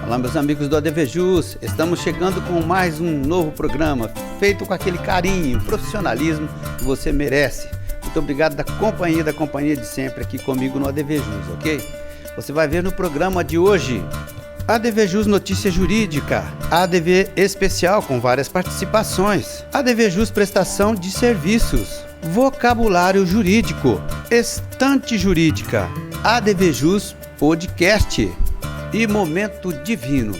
Olá, meus amigos do ADVJus, estamos chegando com mais um novo programa, feito com aquele carinho e profissionalismo que você merece. Muito obrigado da companhia de sempre aqui comigo no ADVJus, ok? Você vai ver no programa de hoje ADVJus Notícia Jurídica, ADV Especial com várias participações, ADVJus Prestação de Serviços, Vocabulário Jurídico, Estante Jurídica, ADVJus Podcast e Momento Divino.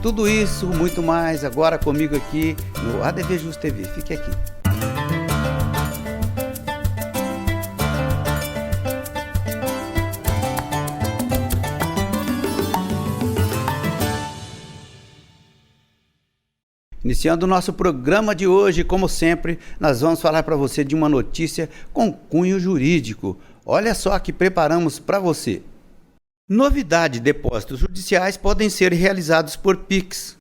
Tudo isso, muito mais, agora comigo aqui no ADVJus TV. Fique aqui. Iniciando o nosso programa de hoje, como sempre, nós vamos falar para você de uma notícia com cunho jurídico. Olha só que preparamos para você. Novidade: depósitos judiciais podem ser realizados por Pix.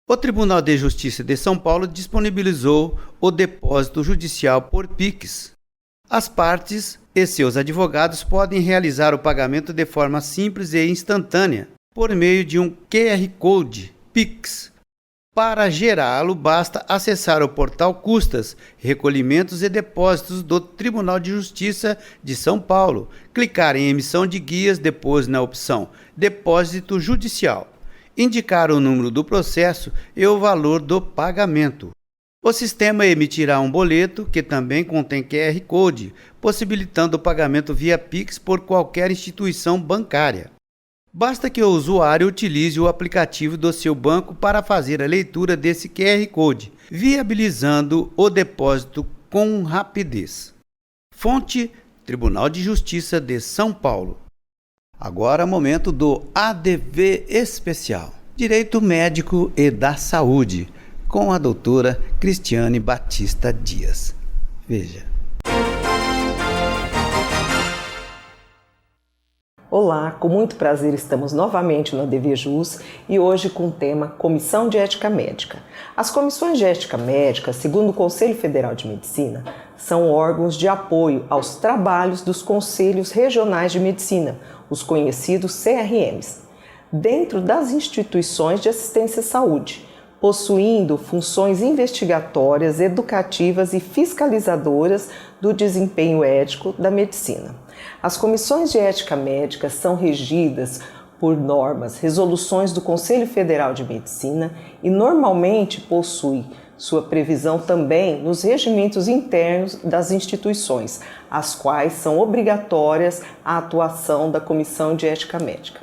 O Tribunal de Justiça de São Paulo disponibilizou o depósito judicial por Pix. As partes e seus advogados podem realizar o pagamento de forma simples e instantânea, por meio de um QR Code Pix. Para gerá-lo, basta acessar o portal Custas, Recolhimentos e Depósitos do Tribunal de Justiça de São Paulo, clicar em Emissão de Guias, depois na opção Depósito Judicial, indicar o número do processo e o valor do pagamento. O sistema emitirá um boleto que também contém QR Code, possibilitando o pagamento via Pix por qualquer instituição bancária. Basta que o usuário utilize o aplicativo do seu banco para fazer a leitura desse QR Code, viabilizando o depósito com rapidez. Fonte: Tribunal de Justiça de São Paulo. Agora, momento do ADV Especial, Direito Médico e da Saúde, com a doutora Cristiane Batista Dias. Veja. Olá, com muito prazer estamos novamente no ADVJus e hoje com o tema Comissão de Ética Médica. As comissões de ética médica, segundo o Conselho Federal de Medicina, são órgãos de apoio aos trabalhos dos Conselhos Regionais de Medicina, os conhecidos CRMs, dentro das instituições de assistência à saúde, possuindo funções investigatórias, educativas e fiscalizadoras do desempenho ético da medicina. As comissões de ética médica são regidas por normas, resoluções do Conselho Federal de Medicina e normalmente possuem sua previsão também nos regimentos internos das instituições, as quais são obrigatórias a atuação da Comissão de Ética Médica.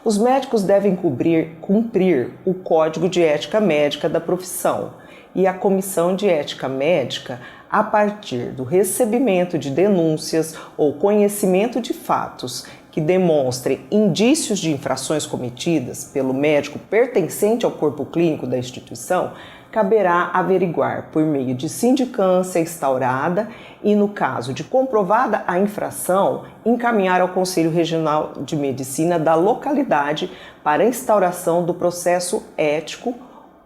Os médicos devem cumprir o Código de Ética Médica da profissão e a Comissão de Ética Médica, a partir do recebimento de denúncias ou conhecimento de fatos que demonstrem indícios de infrações cometidas pelo médico pertencente ao corpo clínico da instituição, caberá averiguar por meio de sindicância instaurada e, no caso de comprovada a infração, encaminhar ao Conselho Regional de Medicina da localidade para instauração do processo ético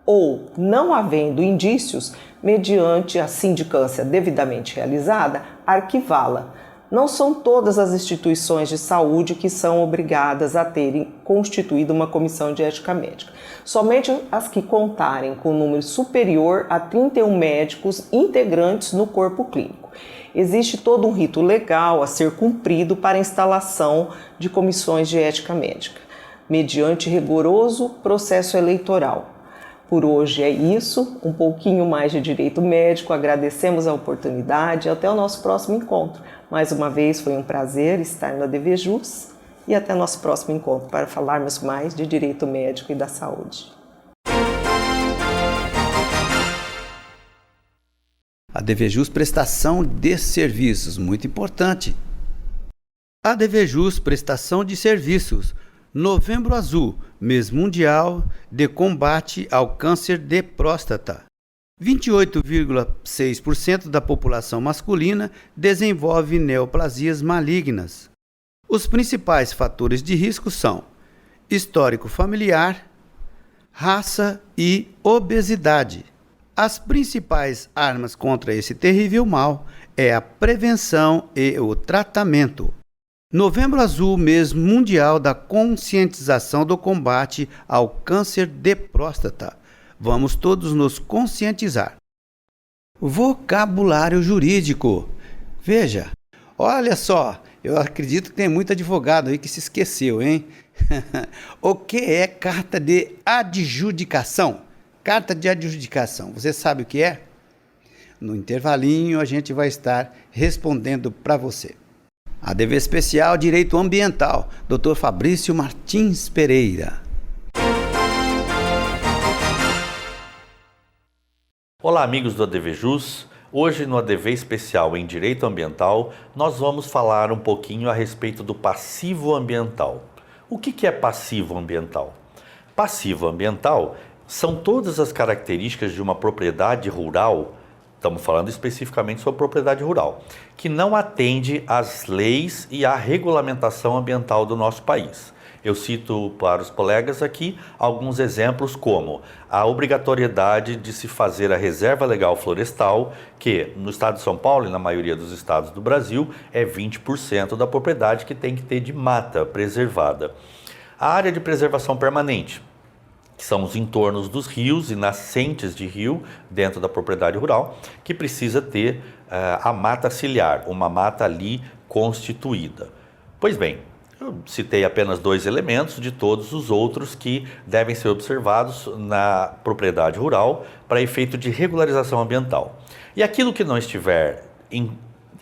ou, não havendo indícios, mediante a sindicância devidamente realizada, arquivá-la. Não são todas as instituições de saúde que são obrigadas a terem constituído uma comissão de ética médica. Somente as que contarem com um número superior a 31 médicos integrantes no corpo clínico. Existe todo um rito legal a ser cumprido para a instalação de comissões de ética médica, mediante rigoroso processo eleitoral. Por hoje é isso, um pouquinho mais de direito médico, agradecemos a oportunidade e até o nosso próximo encontro. Mais uma vez foi um prazer estar no ADVJus e até nosso próximo encontro para falarmos mais de direito médico e da saúde. ADVJus Prestação de Serviços, muito importante. ADVJus Prestação de Serviços, Novembro Azul, mês mundial de combate ao câncer de próstata. 28,6% da população masculina desenvolve neoplasias malignas. Os principais fatores de risco são histórico familiar, raça e obesidade. As principais armas contra esse terrível mal é a prevenção e o tratamento. Novembro Azul, mês mundial da conscientização do combate ao câncer de próstata. Vamos todos nos conscientizar. Vocabulário jurídico. Veja, olha só, eu acredito que tem muito advogado aí que se esqueceu, hein? O que é carta de adjudicação? Carta de adjudicação, você sabe o que é? No intervalinho a gente vai estar respondendo para você. ADV Especial Direito Ambiental, Dr. Fabrício Martins Pereira. Olá, amigos do ADV Jus. Hoje no ADV Especial em Direito Ambiental, nós vamos falar um pouquinho a respeito do passivo ambiental. O que é passivo ambiental? Passivo ambiental são todas as características de uma propriedade rural, estamos falando especificamente sobre propriedade rural, que não atende às leis e à regulamentação ambiental do nosso país. Eu cito para os colegas aqui alguns exemplos como a obrigatoriedade de se fazer a reserva legal florestal, que no estado de São Paulo e na maioria dos estados do Brasil é 20% da propriedade que tem que ter de mata preservada. A área de preservação permanente, que são os entornos dos rios e nascentes de rio dentro da propriedade rural, que precisa ter a mata ciliar, uma mata ali constituída. Pois bem, eu citei apenas 2 elementos de todos os outros que devem ser observados na propriedade rural para efeito de regularização ambiental. E aquilo que não estiver em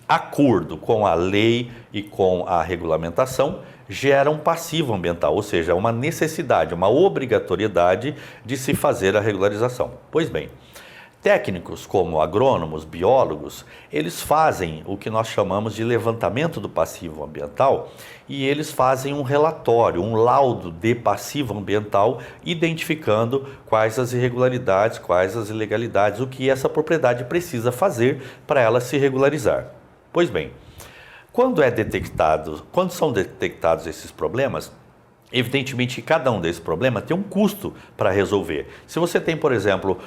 acordo com a lei e com a regulamentação gera um passivo ambiental, ou seja, uma necessidade, uma obrigatoriedade de se fazer a regularização. Pois bem, técnicos como agrônomos, biólogos, eles fazem o que nós chamamos de levantamento do passivo ambiental e eles fazem um relatório, um laudo de passivo ambiental, identificando quais as irregularidades, quais as ilegalidades, o que essa propriedade precisa fazer para ela se regularizar. Pois bem, quando são detectados esses problemas, evidentemente que cada um desses problemas tem um custo para resolver. Se você tem, por exemplo,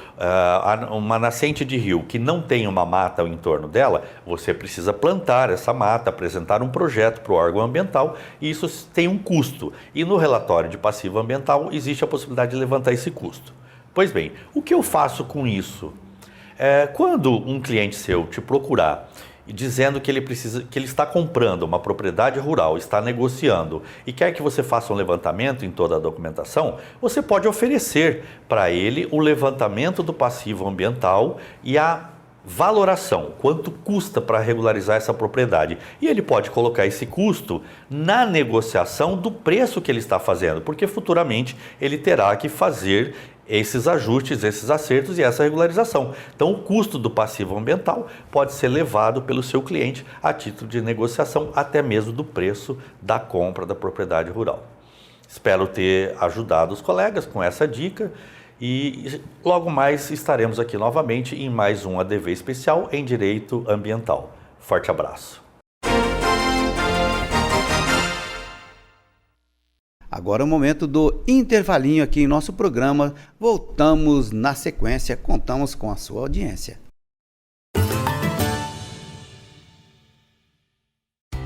uma nascente de rio que não tem uma mata ao entorno dela, você precisa plantar essa mata, apresentar um projeto para o órgão ambiental e isso tem um custo. E no relatório de passivo ambiental existe a possibilidade de levantar esse custo. Pois bem, o que eu faço com isso? Quando um cliente seu te procurar dizendo que ele está comprando uma propriedade rural, está negociando e quer que você faça um levantamento em toda a documentação, você pode oferecer para ele o levantamento do passivo ambiental e a valoração, quanto custa para regularizar essa propriedade. E ele pode colocar esse custo na negociação do preço que ele está fazendo, porque futuramente ele terá que fazer esses ajustes, esses acertos e essa regularização. Então o custo do passivo ambiental pode ser levado pelo seu cliente a título de negociação, até mesmo do preço da compra da propriedade rural. Espero ter ajudado os colegas com essa dica e logo mais estaremos aqui novamente em mais um ADV especial em Direito Ambiental. Forte abraço. Agora é o momento do intervalinho aqui em nosso programa. Voltamos na sequência, contamos com a sua audiência.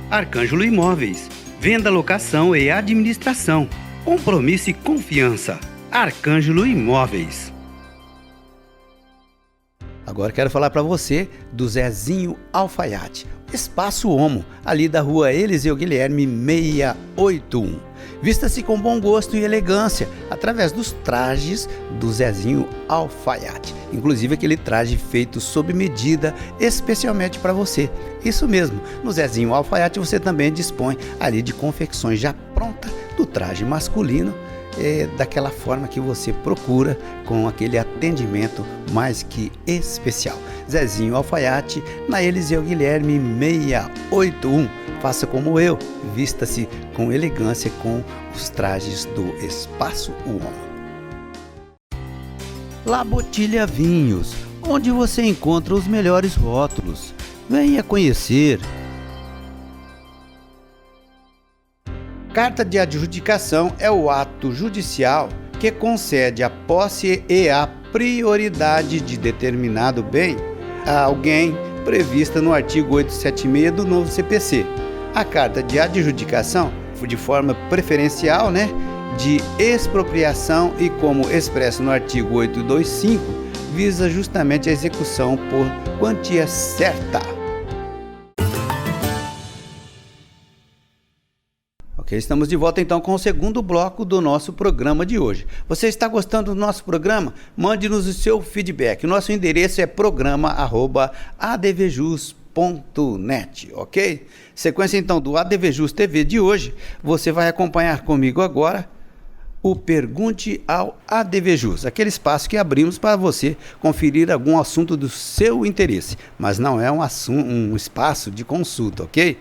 Arcângelo Imóveis, venda, locação e administração. Compromisso e confiança. Arcângelo Imóveis. Agora quero falar para você do Zezinho Alfaiate, Espaço Homo, ali da rua Eliseu Guilherme 681. Vista-se com bom gosto e elegância através dos trajes do Zezinho Alfaiate. Inclusive aquele traje feito sob medida especialmente para você. Isso mesmo, no Zezinho Alfaiate você também dispõe ali de confecções já prontas do traje masculino, daquela forma que você procura, com aquele atendimento mais que especial. Zezinho Alfaiate, na Eliseu Guilherme 681. Faça como eu, vista-se com elegância com os trajes do Espaço Homo. La Botilha Vinhos, onde você encontra os melhores rótulos. Venha conhecer. Carta de adjudicação é o ato judicial que concede a posse e a prioridade de determinado bem a alguém prevista no artigo 876 do novo CPC. a carta de adjudicação de forma preferencial, né, de expropriação e, como expresso no artigo 825, visa justamente a execução por quantia certa. Ok, estamos de volta então com o segundo bloco do nosso programa de hoje. Você está gostando do nosso programa? Mande-nos o seu feedback. O nosso endereço é programa@advjus.net, ok? Sequência então do ADVJus TV de hoje, você vai acompanhar comigo agora o Pergunte ao ADVJus, aquele espaço que abrimos para você conferir algum assunto do seu interesse, mas não é um espaço de consulta, ok?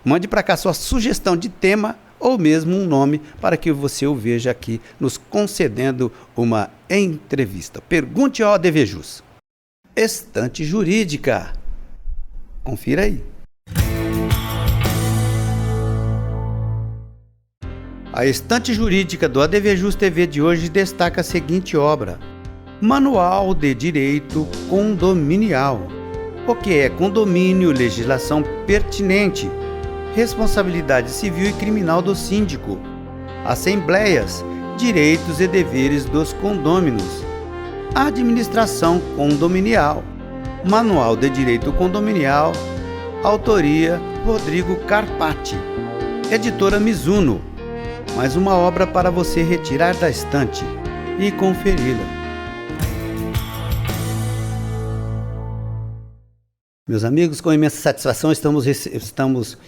Mande para cá sua sugestão de tema ou mesmo um nome para que você o veja aqui nos concedendo uma entrevista. Pergunte ao ADVJus. Estante jurídica. Confira aí. A estante jurídica do ADVJus TV de hoje destaca a seguinte obra: Manual de Direito Condominial. O que é condomínio, legislação pertinente, responsabilidade civil e criminal do síndico, assembleias, direitos e deveres dos condôminos, administração condominial, Manual de Direito Condominial, autoria Rodrigo Carpati, editora Mizuno. Mais uma obra para você retirar da estante e conferi-la. Meus amigos, com imensa satisfação estamos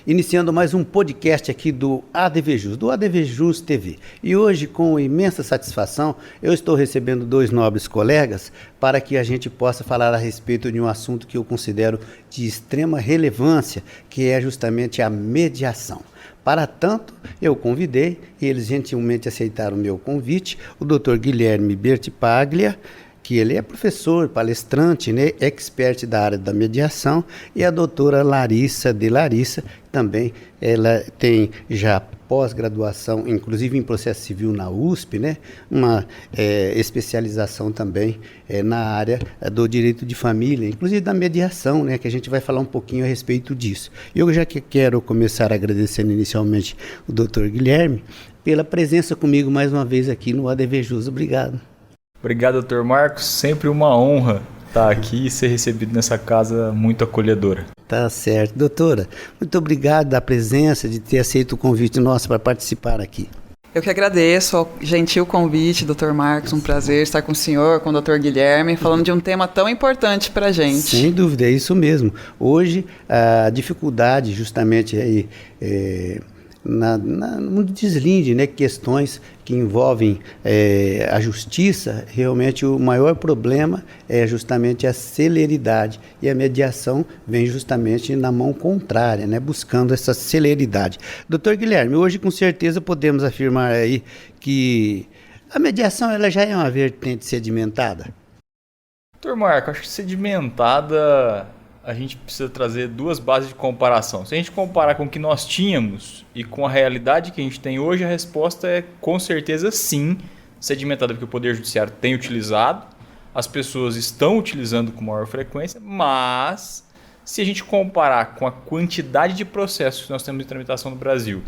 iniciando mais um podcast aqui do ADVJus TV. E hoje, com imensa satisfação, eu estou recebendo dois nobres colegas para que a gente possa falar a respeito de um assunto que eu considero de extrema relevância, que é justamente a mediação. Para tanto, eu convidei, e eles gentilmente aceitaram o meu convite, o Dr. Guilherme Bertipaglia, que ele é professor, palestrante, né, expert da área da mediação, e a doutora Larissa de Larissa, também ela tem já pós-graduação, inclusive em processo civil na USP, né, uma especialização também na área do direito de família, inclusive da mediação, né, que a gente vai falar um pouquinho a respeito disso. Eu já quero começar agradecendo inicialmente o doutor Guilherme pela presença comigo mais uma vez aqui no ADVJus. Obrigado. Obrigado, Dr. Marcos. Sempre uma honra estar aqui e ser recebido nessa casa muito acolhedora. Tá certo. Doutora, muito obrigado da presença, de ter aceito o convite nosso para participar aqui. Eu que agradeço ao gentil convite, Dr. Marcos. Um prazer estar com o senhor, com o Dr. Guilherme, falando de um tema tão importante para a gente. Sem dúvida, é isso mesmo. Hoje, a dificuldade justamente aí, no deslinde, né, questões que envolvem a justiça, realmente o maior problema é justamente a celeridade, e a mediação vem justamente na mão contrária, né, buscando essa celeridade. Doutor Guilherme, hoje com certeza podemos afirmar aí que a mediação ela já é uma vertente sedimentada? Dr. Marcos, acho que sedimentada a gente precisa trazer duas bases de comparação. Se a gente comparar com o que nós tínhamos e com a realidade que a gente tem hoje, a resposta é com certeza sim, sedimentada, porque o Poder Judiciário tem utilizado, as pessoas estão utilizando com maior frequência, mas se a gente comparar com a quantidade de processos que nós temos em tramitação no Brasil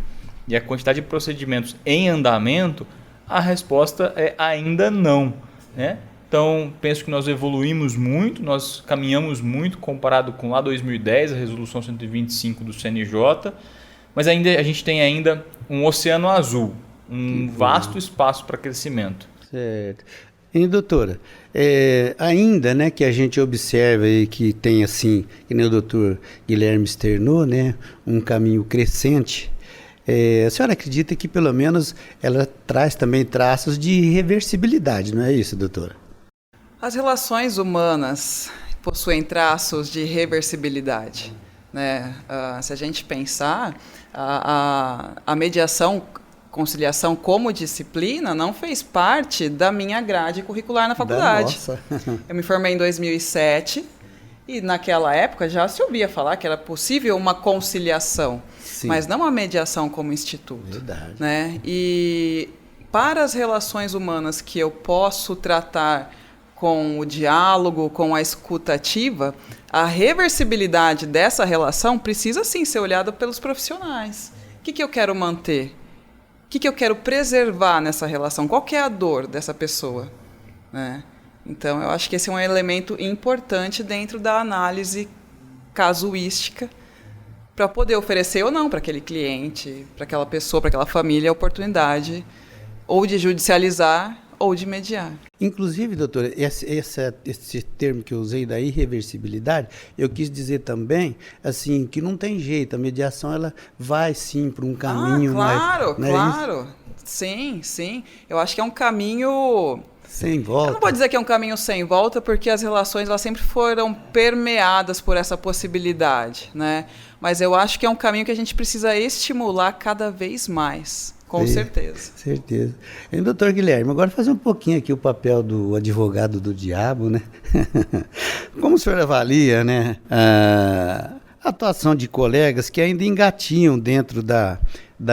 e a quantidade de procedimentos em andamento, a resposta é ainda não, né? Então, penso que nós evoluímos muito, nós caminhamos muito comparado com lá 2010, a resolução 125 do CNJ, mas ainda a gente tem ainda um oceano azul, um vasto espaço para crescimento. Certo. E, doutora, ainda, né, que a gente observa aí que tem assim, que nem o doutor Guilherme externou, né, um caminho crescente, a senhora acredita que pelo menos ela traz também traços de reversibilidade, não é isso, doutora? As relações humanas possuem traços de reversibilidade, né? Se a gente pensar, a mediação, conciliação como disciplina não fez parte da minha grade curricular na faculdade. Nossa. Eu me formei em 2007 e naquela época já se ouvia falar que era possível uma conciliação, sim, mas não a mediação como instituto. Verdade. Né? E para as relações humanas que eu posso tratar com o diálogo, com a escuta ativa, a reversibilidade dessa relação precisa sim ser olhada pelos profissionais. O que eu quero manter? O que eu quero preservar nessa relação? Qual que é a dor dessa pessoa? Né? Então, eu acho que esse é um elemento importante dentro da análise casuística para poder oferecer ou não para aquele cliente, para aquela pessoa, para aquela família, a oportunidade ou de judicializar ou de mediar. Inclusive, doutora, esse termo que eu usei da irreversibilidade, eu quis dizer também, assim, que não tem jeito, a mediação ela vai sim para um caminho claro, mais... claro. Sim, sim. Eu acho que é um caminho... Sem volta. Eu não vou dizer que é um caminho sem volta, porque as relações elas sempre foram permeadas por essa possibilidade, né? Mas eu acho que é um caminho que a gente precisa estimular cada vez mais. Com certeza. Certeza. E, doutor Guilherme, agora fazer um pouquinho aqui o papel do advogado do diabo, né? Como o senhor avalia, né, a atuação de colegas que ainda engatinham dentro da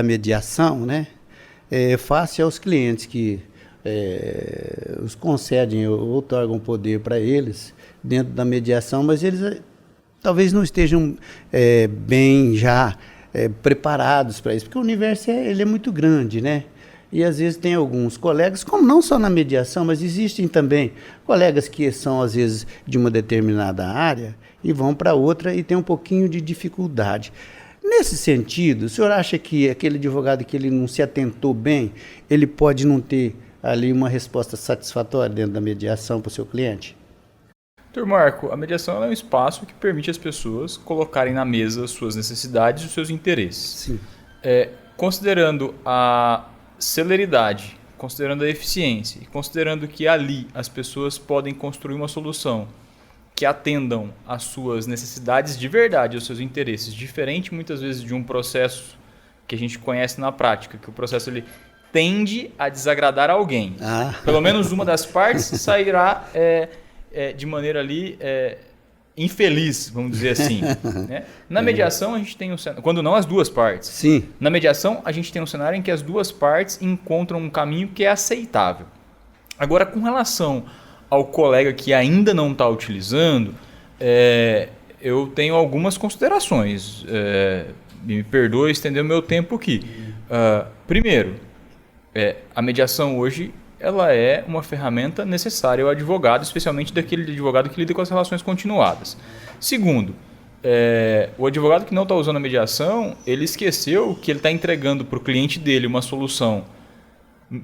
mediação, né? Face aos clientes que os concedem ou otorgam poder para eles dentro da mediação, mas eles talvez não estejam bem já preparados para isso, porque o universo ele é muito grande, né? E às vezes tem alguns colegas, como não só na mediação, mas existem também colegas que são às vezes de uma determinada área e vão para outra e tem um pouquinho de dificuldade. Nesse sentido, o senhor acha que aquele advogado que ele não se atentou bem, ele pode não ter ali uma resposta satisfatória dentro da mediação para o seu cliente? Doutor Marco, a mediação é um espaço que permite às pessoas colocarem na mesa suas necessidades e os seus interesses. Sim. Considerando a celeridade, considerando a eficiência e considerando que ali as pessoas podem construir uma solução que atendam às suas necessidades de verdade, aos seus interesses, diferente muitas vezes de um processo que a gente conhece na prática, que o processo ele tende a desagradar alguém. Pelo menos uma das partes sairá de maneira ali infeliz, vamos dizer assim. Né? Na mediação, a gente tem um cenário, quando não as duas partes. Sim. Na mediação, a gente tem um cenário em que as duas partes encontram um caminho que é aceitável. Agora, com relação ao colega que ainda não está utilizando, eu tenho algumas considerações. Me perdoe estender o meu tempo aqui. Primeiro, a mediação hoje ela é uma ferramenta necessária ao advogado, especialmente daquele advogado que lida com as relações continuadas. Segundo, o advogado que não está usando a mediação, ele esqueceu que ele está entregando para o cliente dele uma solução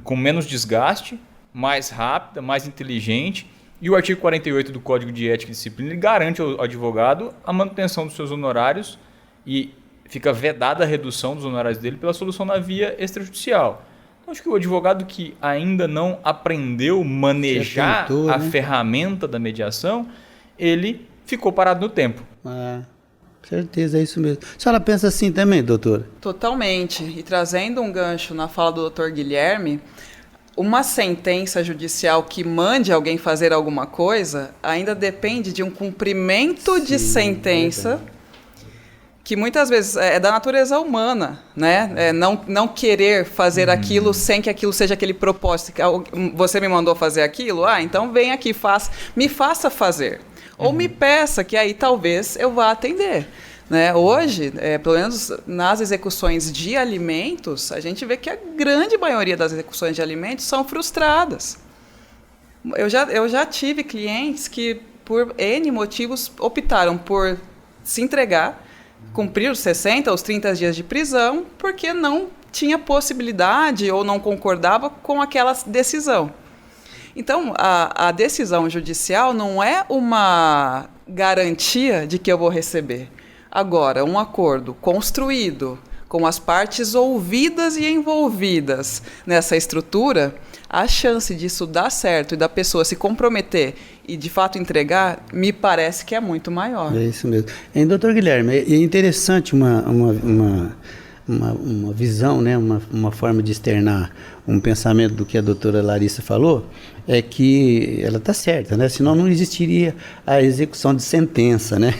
com menos desgaste, mais rápida, mais inteligente, e o artigo 48 do Código de Ética e Disciplina ele garante ao advogado a manutenção dos seus honorários e fica vedada a redução dos honorários dele pela solução na via extrajudicial. Acho que o advogado que ainda não aprendeu a manejar a ferramenta da mediação, ele ficou parado no tempo. Certeza, é isso mesmo. A senhora pensa assim também, doutora? Totalmente. E trazendo um gancho na fala do doutor Guilherme, uma sentença judicial que mande alguém fazer alguma coisa ainda depende de um cumprimento de sentença que muitas vezes é da natureza humana, né? Não querer fazer aquilo sem que aquilo seja aquele propósito. Você me mandou fazer aquilo? Então vem aqui, me faça fazer. Ou me peça, que aí talvez eu vá atender. Né? Hoje, pelo menos nas execuções de alimentos, a gente vê que a grande maioria das execuções de alimentos são frustradas. Eu já tive clientes que, por N motivos, optaram por se entregar, cumprir os 60 ou os 30 dias de prisão, porque não tinha possibilidade ou não concordava com aquela decisão. Então, a decisão judicial não é uma garantia de que eu vou receber. Agora, um acordo construído, com as partes ouvidas e envolvidas nessa estrutura, a chance disso dar certo e da pessoa se comprometer e, de fato, entregar, me parece que é muito maior. É isso mesmo. E, doutor Guilherme, é interessante uma visão, né? uma forma de externar um pensamento do que a doutora Larissa falou, é que ela está certa, né? Senão não existiria a execução de sentença. Né?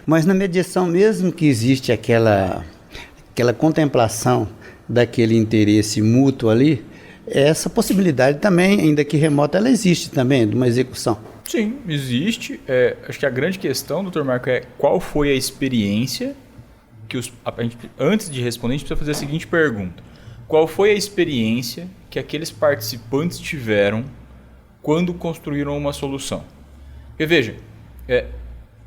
Mas na mediação, mesmo que existe aquela contemplação daquele interesse mútuo ali, essa possibilidade também, ainda que remota, ela existe também, de uma execução. Sim, existe. Acho que a grande questão, doutor Marco, é qual foi a experiência que antes de responder, a gente precisa fazer a seguinte pergunta. Qual foi a experiência que aqueles participantes tiveram quando construíram uma solução? Porque veja,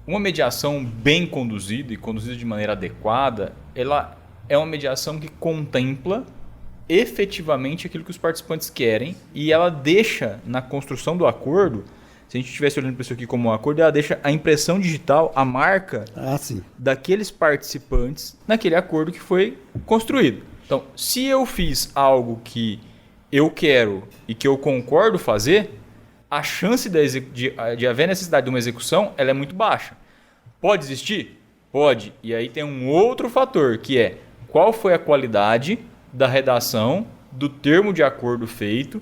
uma mediação bem conduzida e conduzida de maneira adequada, ela é uma mediação que contempla efetivamente aquilo que os participantes querem e ela deixa na construção do acordo, se a gente estivesse olhando para isso aqui como um acordo, ela deixa a impressão digital, a marca daqueles participantes naquele acordo que foi construído. Então, se eu fiz algo que eu quero e que eu concordo fazer, a chance de haver necessidade de uma execução ela é muito baixa. Pode existir? Pode. E aí tem um outro fator, que é qual foi a qualidade da redação do termo de acordo feito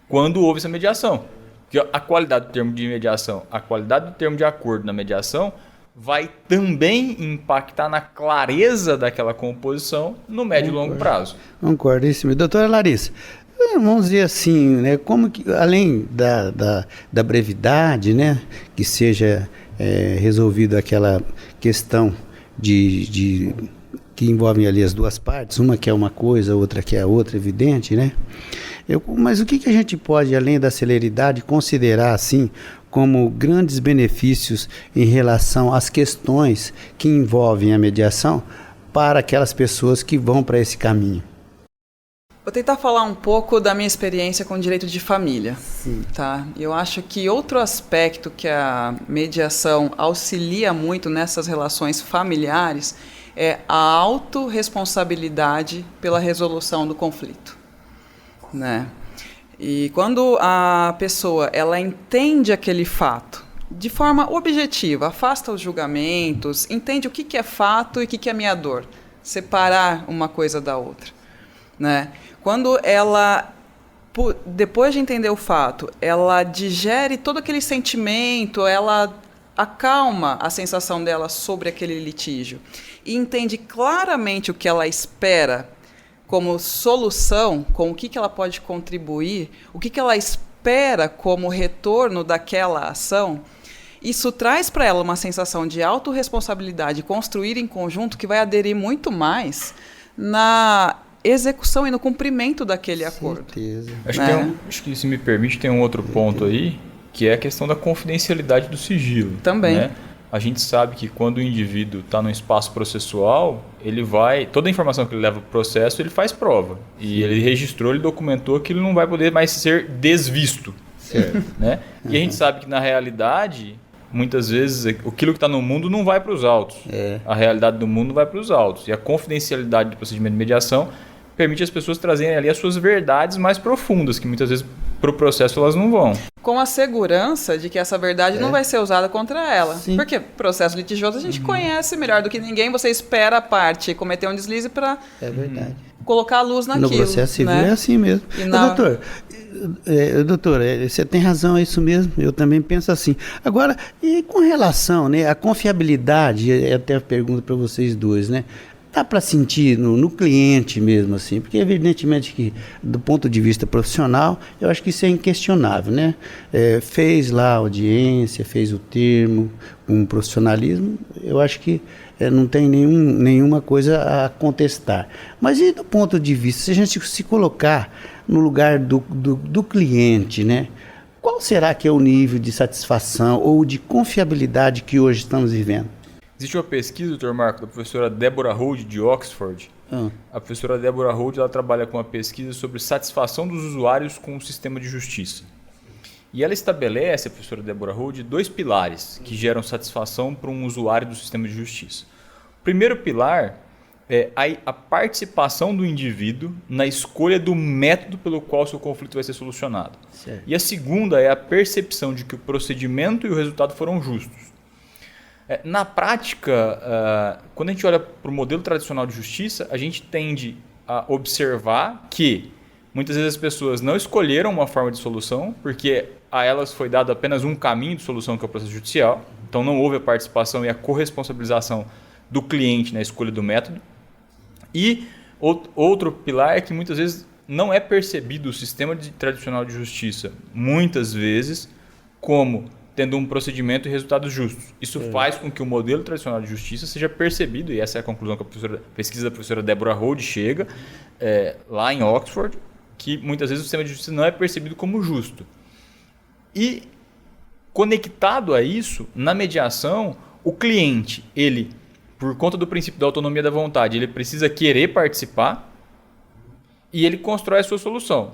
quando houve essa mediação. Porque a qualidade do termo de mediação, a qualidade do termo de acordo na mediação vai também impactar na clareza daquela composição no médio e longo prazo. Concordo, isso mesmo. Doutora Larissa, vamos dizer assim, né, como que, além da brevidade, né, que seja resolvido aquela questão que envolve ali as duas partes, uma que é uma coisa, outra que é outra, evidente, né? Mas o que a gente pode, além da celeridade, considerar assim como grandes benefícios em relação às questões que envolvem a mediação para aquelas pessoas que vão para esse caminho? Vou tentar falar um pouco da minha experiência com direito de família. Sim. Tá? Eu acho que outro aspecto que a mediação auxilia muito nessas relações familiares é a autorresponsabilidade pela resolução do conflito, né? E quando a pessoa ela entende aquele fato de forma objetiva, afasta os julgamentos, entende o que é fato e o que é minha dor, separar uma coisa da outra, né? Quando ela, depois de entender o fato, ela digere todo aquele sentimento, ela acalma a sensação dela sobre aquele litígio e entende claramente o que ela espera como solução, com o que ela pode contribuir, o que ela espera como retorno daquela ação, isso traz para ela uma sensação de autorresponsabilidade, construir em conjunto, que vai aderir muito mais na execução e no cumprimento daquele acordo. Certeza. Acho que, se me permite, tem um outro ponto aí, que é a questão da confidencialidade do sigilo. Também. Né? A gente sabe que quando o indivíduo está no espaço processual, toda a informação que ele leva para o processo, ele faz prova. E ele registrou, ele documentou que ele não vai poder mais ser desvisto. Certo. Né? E a gente sabe que, na realidade, muitas vezes, aquilo que está no mundo não vai para os autos. A realidade do mundo vai para os autos. E a confidencialidade do procedimento de mediação permite as pessoas trazerem ali as suas verdades mais profundas, que muitas vezes para o processo elas não vão. Com a segurança de que essa verdade não vai ser usada contra ela. Sim. Porque processo litigioso a gente conhece melhor do que ninguém, você espera a parte cometer um deslize para colocar a luz naquilo. No processo civil, né? é assim mesmo. Doutor, você tem razão, é isso mesmo, eu também penso assim. Agora, e com relação, né, à confiabilidade, até a pergunta para vocês dois, né? Dá para sentir no cliente mesmo, assim, porque evidentemente que do ponto de vista profissional, eu acho que isso é inquestionável, né? Fez lá a audiência, fez o termo, com profissionalismo, eu acho que não tem nenhuma coisa a contestar. Mas e do ponto de vista, se a gente se colocar no lugar do cliente, né? Qual será que é o nível de satisfação ou de confiabilidade que hoje estamos vivendo? Existe uma pesquisa, Dr. Marco, da professora Deborah Hould, de Oxford. A professora Deborah Hould ela trabalha com uma pesquisa sobre satisfação dos usuários com o sistema de justiça. E ela estabelece, a professora Deborah Hould, 2 pilares que geram satisfação para um usuário do sistema de justiça. O primeiro pilar é a participação do indivíduo na escolha do método pelo qual seu conflito vai ser solucionado. Certo. E a segunda é a percepção de que o procedimento e o resultado foram justos. Na prática, quando a gente olha para o modelo tradicional de justiça, a gente tende a observar que muitas vezes as pessoas não escolheram uma forma de solução, porque a elas foi dado apenas um caminho de solução, que é o processo judicial. Então não houve a participação e a corresponsabilização do cliente na escolha do método. E outro pilar é que muitas vezes não é percebido o sistema tradicional de justiça, muitas vezes, como tendo um procedimento e resultados justos. Isso faz com que o modelo tradicional de justiça seja percebido, e essa é a conclusão que a pesquisa da professora Deborah Hold chega, lá em Oxford, que muitas vezes o sistema de justiça não é percebido como justo. E, conectado a isso, na mediação, o cliente, ele, por conta do princípio da autonomia da vontade, ele precisa querer participar e ele constrói a sua solução.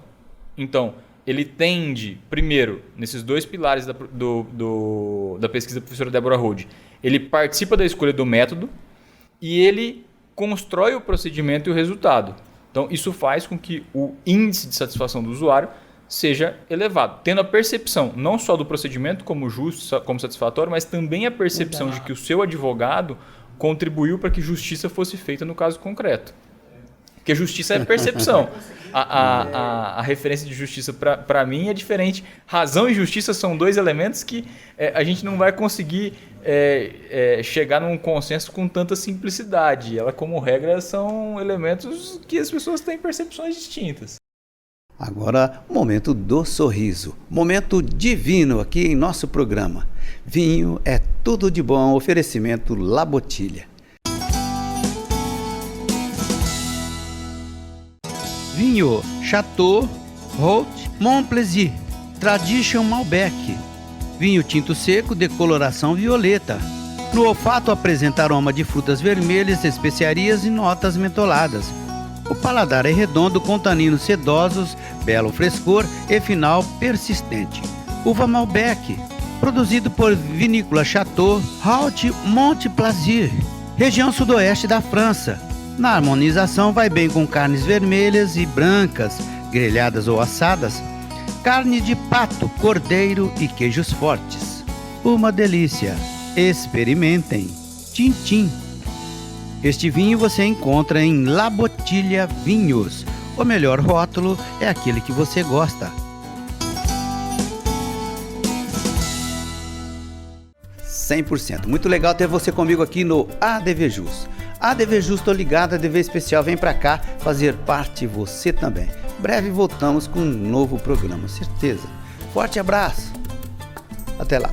Então, ele tende, primeiro, nesses 2 pilares da pesquisa da professora Deborah Hold, ele participa da escolha do método e ele constrói o procedimento e o resultado. Então, isso faz com que o índice de satisfação do usuário seja elevado, tendo a percepção não só do procedimento como justo, como satisfatório, mas também a percepção de que o seu advogado contribuiu para que justiça fosse feita no caso concreto. Porque justiça é percepção. A referência de justiça, para mim, é diferente. Razão e justiça são 2 elementos que a gente não vai conseguir chegar num consenso com tanta simplicidade. Ela, como regra, são elementos que as pessoas têm percepções distintas. Agora, o momento do sorriso. Momento divino aqui em nosso programa. Vinho é tudo de bom. Oferecimento La Bottiglia. Vinho Chateau Haut Montplaisir Tradition Malbec. Vinho tinto seco de coloração violeta. No olfato apresenta aroma de frutas vermelhas, especiarias e notas mentoladas. O paladar é redondo com taninos sedosos, belo frescor e final persistente. Uva Malbec, produzido por Vinícola Chateau Haut Montplaisir, região sudoeste da França. Na harmonização vai bem com carnes vermelhas e brancas, grelhadas ou assadas, carne de pato, cordeiro e queijos fortes. Uma delícia! Experimentem! Tintim! Este vinho você encontra em La Bottiglia Vinhos. O melhor rótulo é aquele que você gosta. 100%. Muito legal ter você comigo aqui no ADV Jus. ADV Jus, tô ligado, ADV Especial, vem pra cá fazer parte você também. Breve voltamos com um novo programa, certeza. Forte abraço. Até lá.